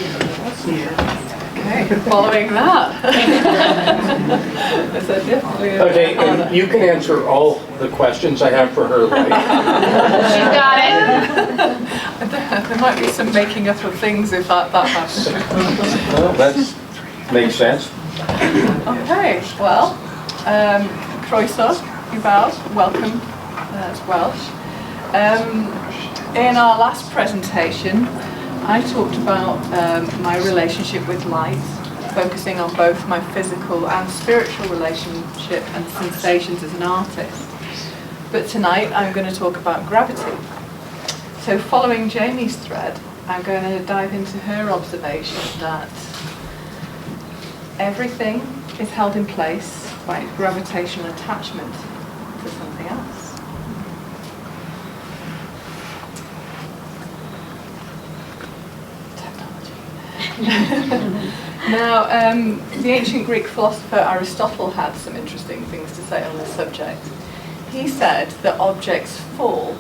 Okay, following that. Okay, and you can answer all the questions I have for her. She's got it. There might be some making up of things if that happens. Well, that makes sense. Okay, well, croeso, Ibal, welcome as Welsh. In our last presentation, I talked about my relationship with light, focusing on both my physical and spiritual relationship and sensations as an artist. But tonight I'm going to talk about gravity. So following Jamie's thread, I'm going to dive into her observation that everything is held in place by gravitational attachment to something else. Now, the ancient Greek philosopher Aristotle had some interesting things to say on this subject. He said that objects fall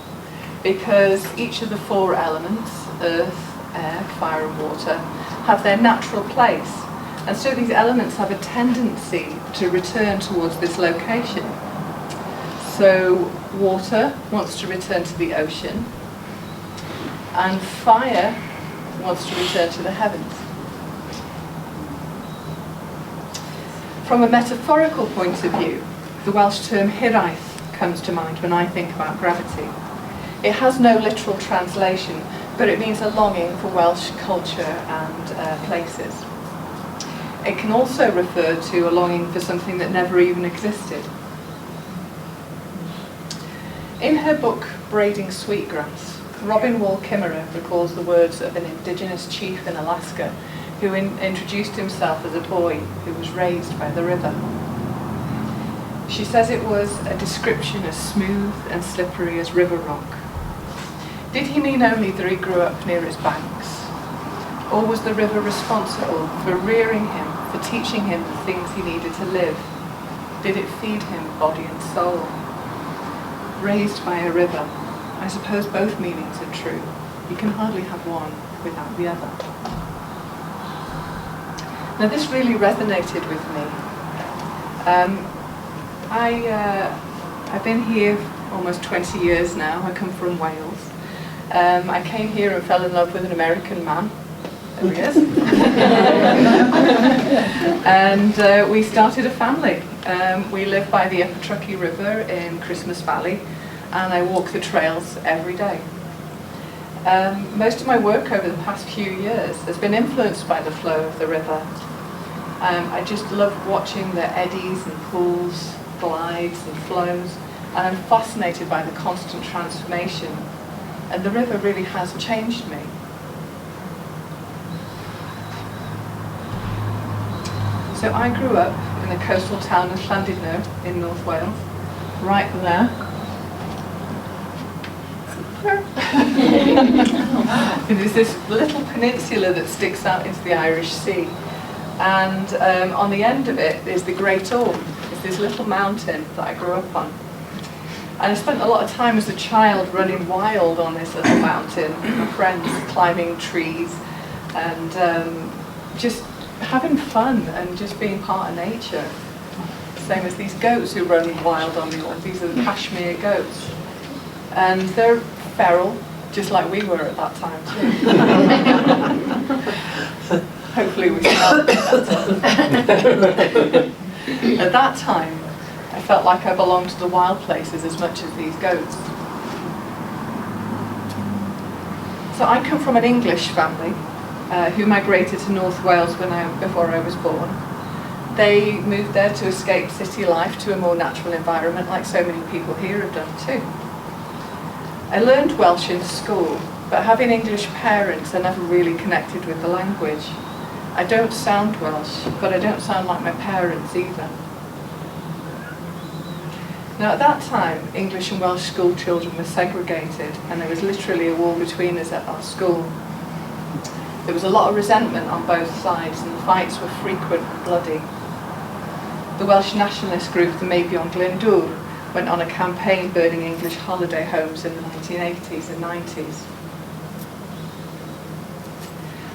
because each of the four elements, earth, air, fire and water, have their natural place. And so these elements have a tendency to return towards this location. So water wants to return to the ocean, and fire wants to return to the heavens. From a metaphorical point of view, the Welsh term hiraeth comes to mind when I think about gravity. It has no literal translation, but it means a longing for Welsh culture and places. It can also refer to a longing for something that never even existed. In her book, Braiding Sweetgrass, Robin Wall Kimmerer recalls the words of an indigenous chief in Alaska who introduced himself as a boy who was raised by the river. She says it was a description as smooth and slippery as river rock. Did he mean only that he grew up near its banks? Or was the river responsible for rearing him, for teaching him the things he needed to live? Did it feed him body and soul? Raised by a river, I suppose both meanings are true. You can hardly have one without the other. Now this really resonated with me. I've been here almost 20 years now. I come from Wales. I came here and fell in love with an American man. There he is. And we started a family. We live by the Upper Truckee River in Christmas Valley, and I walk the trails every day. Most of my work over the past few years has been influenced by the flow of the river. I just love watching the eddies and pools, glides and flows, and I'm fascinated by the constant transformation. And the river really has changed me. So I grew up in the coastal town of Llandudno in North Wales, right there. There's this little peninsula that sticks out into the Irish Sea, and on the end of it is the Great Orr. It's this little mountain that I grew up on. And I spent a lot of time as a child running wild on this little mountain with my friends, climbing trees and just having fun and just being part of nature. Same as these goats who run wild on the Orr. These are the Kashmir goats. And they're feral, just like we were at that time too. Hopefully we smelled better. At that time, I felt like I belonged to the wild places as much as these goats. So I come from an English family who migrated to North Wales before I was born. They moved there to escape city life to a more natural environment, like so many people here have done too. I learned Welsh in school, but having English parents, I never really connected with the language. I don't sound Welsh, but I don't sound like my parents either. Now at that time, English and Welsh school children were segregated, and there was literally a wall between us at our school. There was a lot of resentment on both sides, and the fights were frequent and bloody. The Welsh nationalist group, the Maybe on Glyndŵr, went on a campaign burning English holiday homes in the 1980s and 90s.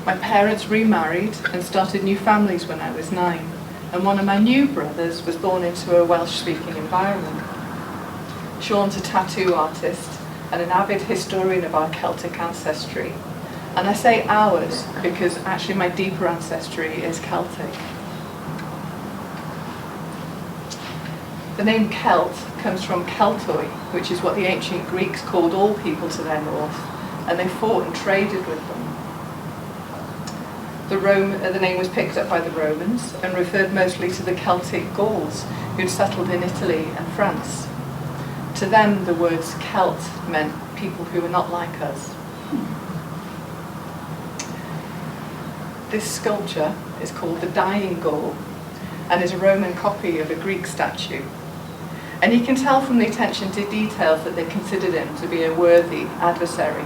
My parents remarried and started new families when I was 9, and one of my new brothers was born into a Welsh-speaking environment. Sean's a tattoo artist and an avid historian of our Celtic ancestry. And I say ours because actually my deeper ancestry is Celtic. The name Celt comes from Keltoi, which is what the ancient Greeks called all people to their north, and they fought and traded with them. The name was picked up by the Romans and referred mostly to the Celtic Gauls who'd settled in Italy and France. To them, the words Celt meant people who were not like us. This sculpture is called the Dying Gaul and is a Roman copy of a Greek statue. And you can tell from the attention to details that they considered him to be a worthy adversary.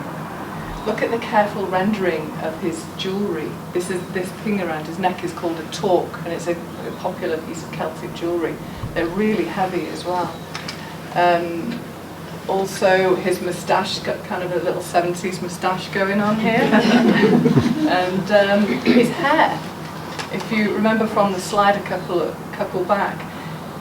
Look at the careful rendering of his jewellery. This thing around his neck is called a torque, and it's a popular piece of Celtic jewellery. They're really heavy as well. Also, his moustache, got kind of a little 70s moustache going on here. And his hair, if you remember from the slide a couple back,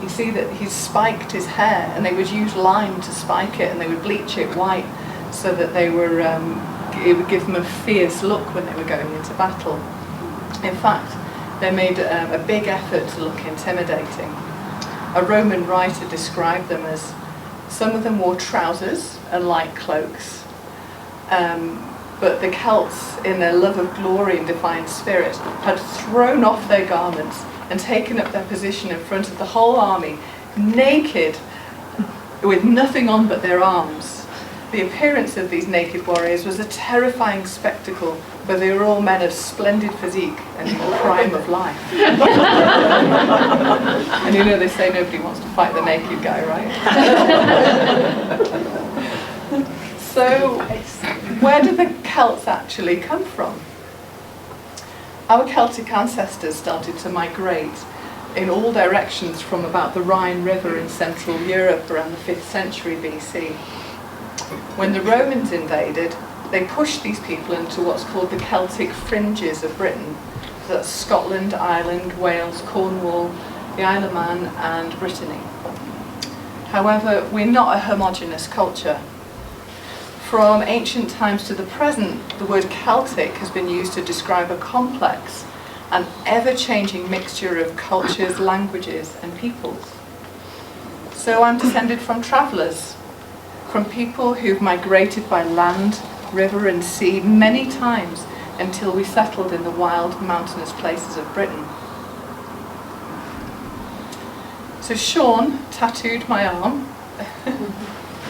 you see that he's spiked his hair, and they would use lime to spike it, and they would bleach it white so that they were, it would give them a fierce look when they were going into battle. In fact, they made a big effort to look intimidating. A Roman writer described them as, some of them wore trousers and light cloaks, but the Celts, in their love of glory and defiant spirit, had thrown off their garments and taken up their position in front of the whole army, naked, with nothing on but their arms. The appearance of these naked warriors was a terrifying spectacle, but they were all men of splendid physique and in the prime of life. And you know they say nobody wants to fight the naked guy, right? So, where did the Celts actually come from? Our Celtic ancestors started to migrate in all directions from about the Rhine River in Central Europe around the 5th century BC. When the Romans invaded, they pushed these people into what's called the Celtic fringes of Britain. So that's Scotland, Ireland, Wales, Cornwall, the Isle of Man and Brittany. However, we're not a homogeneous culture. From ancient times to the present, the word Celtic has been used to describe a complex and ever-changing mixture of cultures, languages and peoples. So I'm descended from travellers, from people who've migrated by land, river and sea many times until we settled in the wild mountainous places of Britain. So Sean tattooed my arm,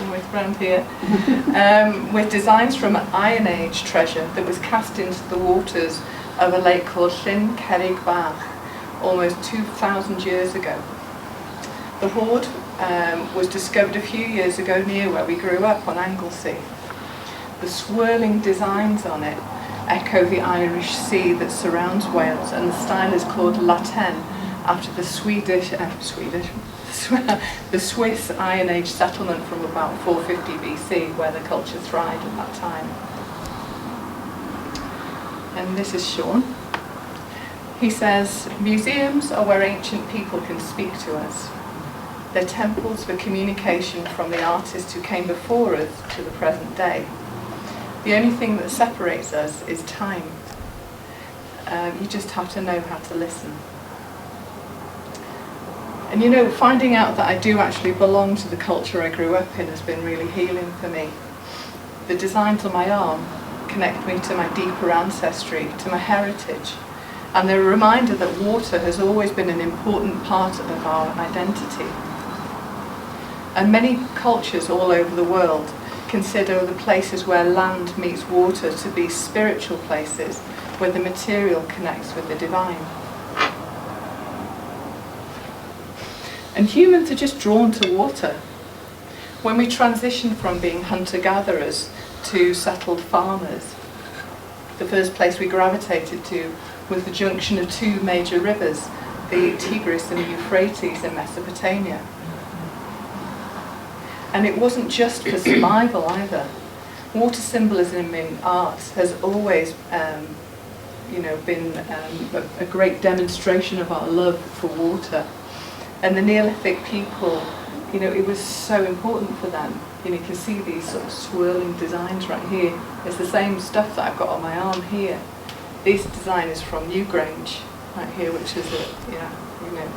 almost round here, with designs from an Iron Age treasure that was cast into the waters of a lake called Llyn Cerrig Bach almost 2,000 years ago. The hoard was discovered a few years ago near where we grew up on Anglesey. The swirling designs on it echo the Irish Sea that surrounds Wales, and the style is called Latin, after the the Swiss Iron Age settlement from about 450 BC, where the culture thrived at that time. And this is Sean. He says, museums are where ancient people can speak to us. They're temples for communication from the artists who came before us to the present day. The only thing that separates us is time. You just have to know how to listen. And you know, finding out that I do actually belong to the culture I grew up in has been really healing for me. The designs on my arm connect me to my deeper ancestry, to my heritage, and they're a reminder that water has always been an important part of our identity. And many cultures all over the world consider the places where land meets water to be spiritual places, where the material connects with the divine. And humans are just drawn to water. When we transition from being hunter-gatherers to settled farmers, the first place we gravitated to was the junction of two major rivers, the Tigris and the Euphrates in Mesopotamia. And it wasn't just for survival either. Water symbolism in art has always been a great demonstration of our love for water. And the Neolithic people, it was so important for them. You can see these sort of swirling designs right here. It's the same stuff that I've got on my arm here. This design is from Newgrange, right here, which is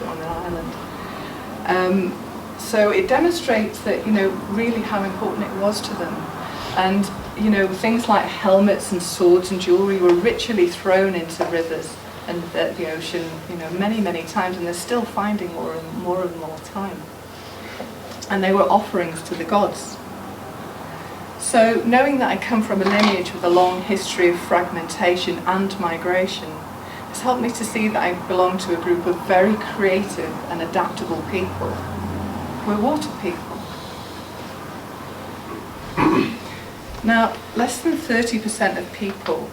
on an island. So it demonstrates that, really how important it was to them. And, things like helmets and swords and jewellery were ritually thrown into rivers and the ocean, many, many times, and they're still finding more and more time. And they were offerings to the gods. So knowing that I come from a lineage with a long history of fragmentation and migration has helped me to see that I belong to a group of very creative and adaptable people. We're water people. Now, less than 30% of people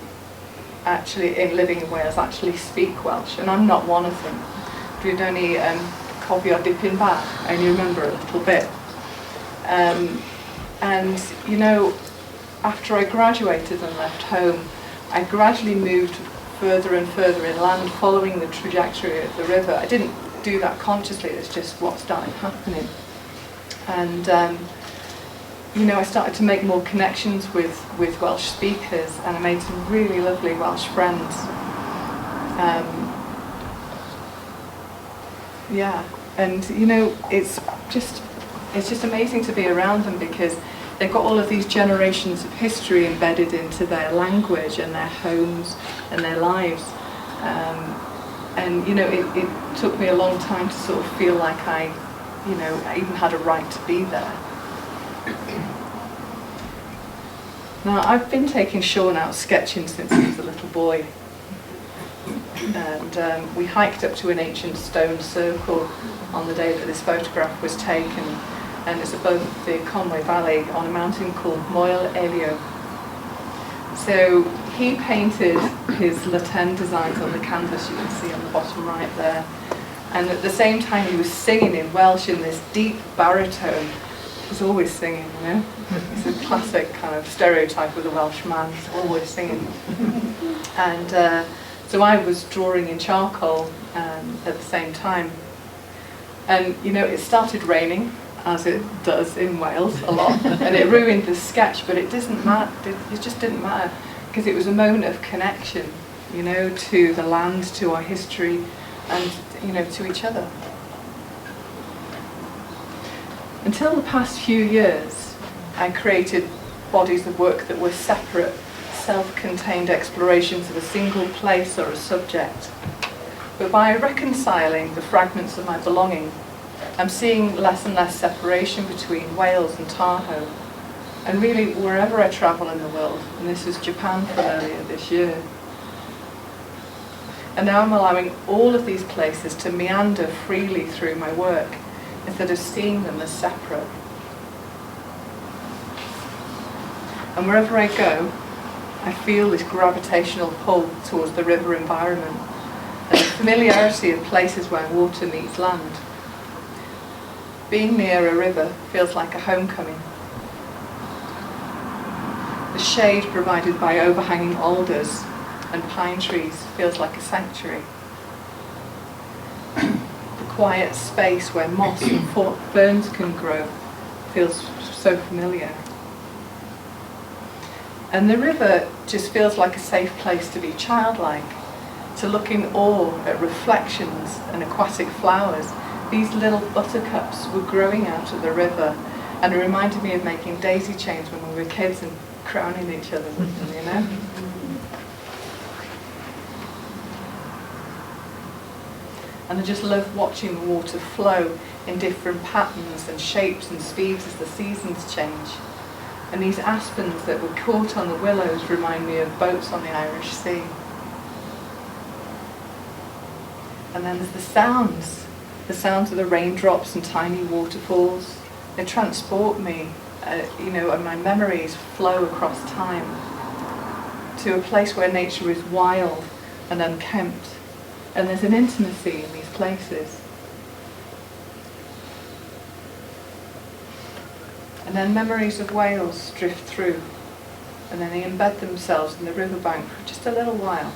living in Wales actually speak Welsh, and I'm not one of them. Dwi'n only cofio dipyn bach, I only remember a little bit. And, after I graduated and left home, I gradually moved further and further inland, following the trajectory of the river. I didn't do that consciously, it's just what started happening. And I started to make more connections with Welsh speakers, and I made some really lovely Welsh friends. And it's just amazing to be around them, because they've got all of these generations of history embedded into their language and their homes and their lives. It took me a long time to sort of feel like I even had a right to be there. Now, I've been taking Sean out sketching since he was a little boy. And we hiked up to an ancient stone circle on the day that this photograph was taken, and it's above the Conway Valley on a mountain called Moel Elio. So he painted his latin designs on the canvas, you can see on the bottom right there. And at the same time he was singing in Welsh in this deep baritone. He's always singing, It's a classic kind of stereotype of the Welsh man, he's always singing. And so I was drawing in charcoal at the same time. And, it started raining, as it does in Wales a lot, and it ruined the sketch, but it doesn't matter, it just didn't matter, because it was a moment of connection, to the land, to our history, and, to each other. Until the past few years, I created bodies of work that were separate, self-contained explorations of a single place or a subject. But by reconciling the fragments of my belonging, I'm seeing less and less separation between Wales and Tahoe, and really wherever I travel in the world, and this was Japan for earlier this year. And now I'm allowing all of these places to meander freely through my work, instead of seeing them as separate. And wherever I go, I feel this gravitational pull towards the river environment, and the familiarity of places where water meets land. Being near a river feels like a homecoming. The shade provided by overhanging alders and pine trees feels like a sanctuary. The quiet space where moss and ferns can grow feels so familiar. And the river just feels like a safe place to be childlike, to look in awe at reflections and aquatic flowers. These little buttercups were growing out of the river, and it reminded me of making daisy chains when we were kids and crowning each other with them, And I just love watching the water flow in different patterns and shapes and speeds as the seasons change. And these aspens that were caught on the willows remind me of boats on the Irish Sea. And then there's the sounds of the raindrops and tiny waterfalls. They transport me, and my memories flow across time to a place where nature is wild and unkempt. And there's an intimacy in these places. And then memories of Wales drift through, and then they embed themselves in the riverbank for just a little while.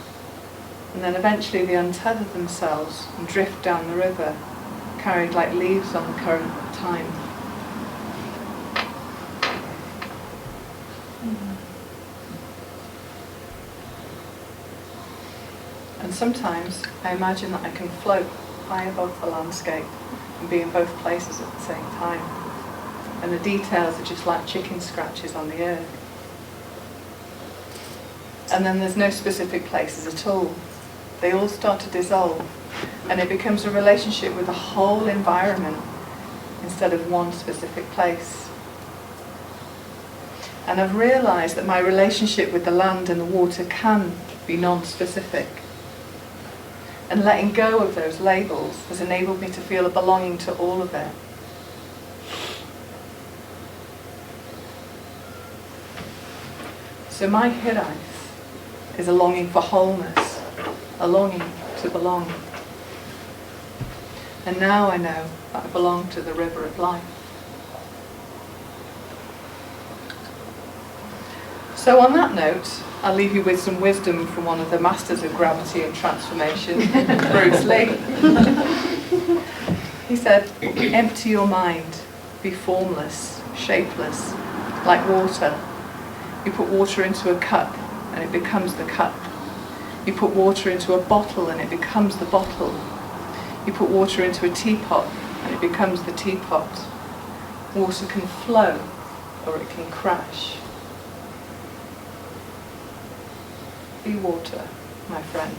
And then eventually they untether themselves and drift down the river, carried like leaves on the current of time. And sometimes I imagine that I can float high above the landscape and be in both places at the same time. And the details are just like chicken scratches on the earth. And then there's no specific places at all. They all start to dissolve, and it becomes a relationship with the whole environment instead of one specific place. And I've realised that my relationship with the land and the water can be non-specific. And letting go of those labels has enabled me to feel a belonging to all of it. So my hirais is a longing for wholeness, a longing to belong. And now I know that I belong to the river of life. So on that note, I'll leave you with some wisdom from one of the masters of gravity and transformation, Bruce Lee. He said, empty your mind, be formless, shapeless, like water. You put water into a cup and it becomes the cup. You put water into a bottle and it becomes the bottle. You put water into a teapot and it becomes the teapot. Water can flow or it can crash. Be water, my friend.